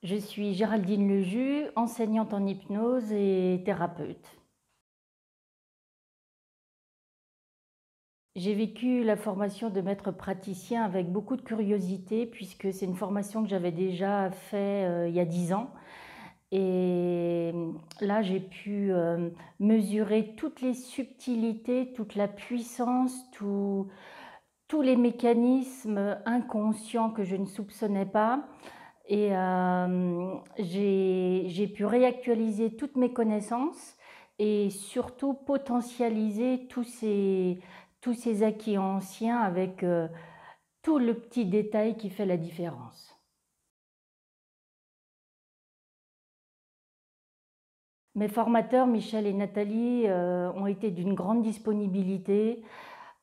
Je suis Géraldine Leju, enseignante en hypnose et thérapeute. J'ai vécu la formation de maître praticien avec beaucoup de curiosité puisque c'est une formation que j'avais déjà fait, il y a 10 ans et là j'ai pu, mesurer toutes les subtilités, toute la puissance, tous les mécanismes inconscients que je ne soupçonnais pas et j'ai pu réactualiser toutes mes connaissances et surtout potentialiser tous ces acquis anciens avec, tout le petit détail qui fait la différence. Mes formateurs, Michel et Nathalie, ont été d'une grande disponibilité.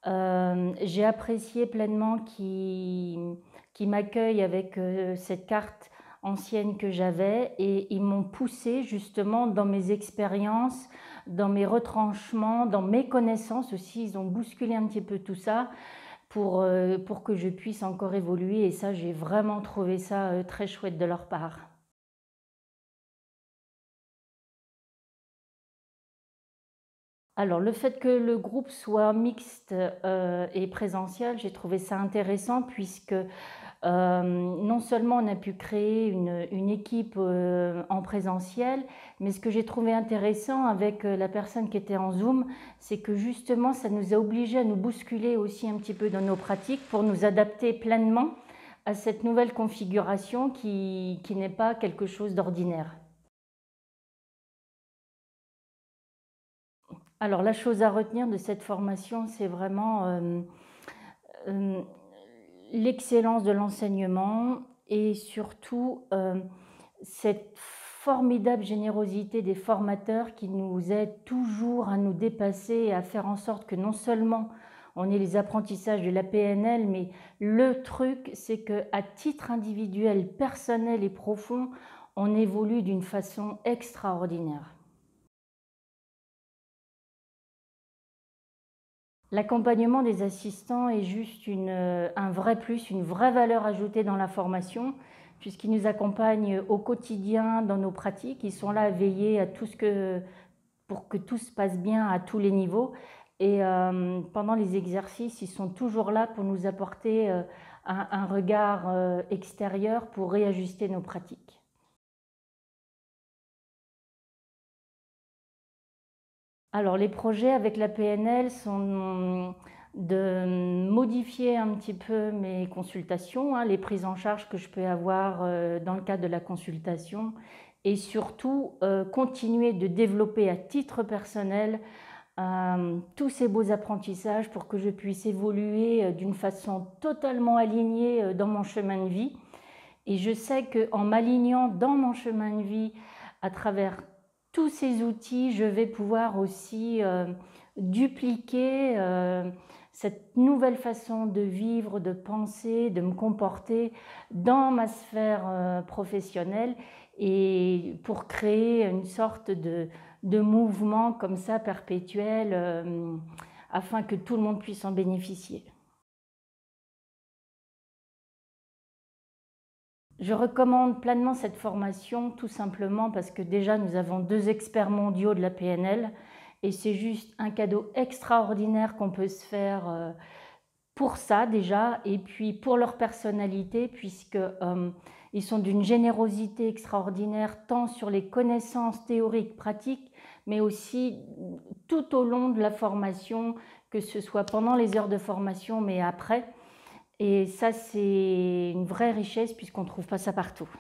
J'ai apprécié pleinement qu'ils m'accueillent avec, cette carte ancienne que j'avais et ils m'ont poussée justement dans mes expériences, dans mes retranchements, dans mes connaissances aussi. Ils ont bousculé un petit peu tout ça pour que je puisse encore évoluer et ça, j'ai vraiment trouvé ça, très chouette de leur part. Alors le fait que le groupe soit mixte, et présentiel, j'ai trouvé ça intéressant puisque, non seulement on a pu créer une équipe, en présentiel, mais ce que j'ai trouvé intéressant avec, la personne qui était en Zoom, c'est que justement ça nous a obligés à nous bousculer aussi un petit peu dans nos pratiques pour nous adapter pleinement à cette nouvelle configuration qui n'est pas quelque chose d'ordinaire. Alors la chose à retenir de cette formation, c'est vraiment, hem, l'excellence de l'enseignement et surtout, cette formidable générosité des formateurs qui nous aident toujours à nous dépasser et à faire en sorte que non seulement on ait les apprentissages de la PNL, mais le truc, c'est qu'à titre individuel, personnel et profond, on évolue d'une façon extraordinaire. L'accompagnement des assistants est juste un vrai plus, une vraie valeur ajoutée dans la formation, puisqu'ils nous accompagnent au quotidien dans nos pratiques. Ils sont là à veiller à pour que tout se passe bien à tous les niveaux. Et pendant les exercices, ils sont toujours là pour nous apporter un regard extérieur pour réajuster nos pratiques. Alors les projets avec la PNL sont de modifier un petit peu mes consultations, hein, les prises en charge que je peux avoir, dans le cadre de la consultation et surtout, continuer de développer à titre personnel, tous ces beaux apprentissages pour que je puisse évoluer, d'une façon totalement alignée, dans mon chemin de vie et je sais qu'en m'alignant dans mon chemin de vie à travers tous ces outils, je vais pouvoir aussi, dupliquer, cette nouvelle façon de vivre, de penser, de me comporter dans ma sphère, professionnelle et pour créer une sorte de mouvement comme ça perpétuel, afin que tout le monde puisse en bénéficier. Je recommande pleinement cette formation, tout simplement parce que déjà nous avons 2 experts mondiaux de la PNL et c'est juste un cadeau extraordinaire qu'on peut se faire, pour ça déjà et puis pour leur personnalité puisque, ils sont d'une générosité extraordinaire tant sur les connaissances théoriques, pratiques, mais aussi tout au long de la formation, que ce soit pendant les heures de formation mais après et ça, c'est une vraie richesse puisqu'on ne trouve pas ça partout.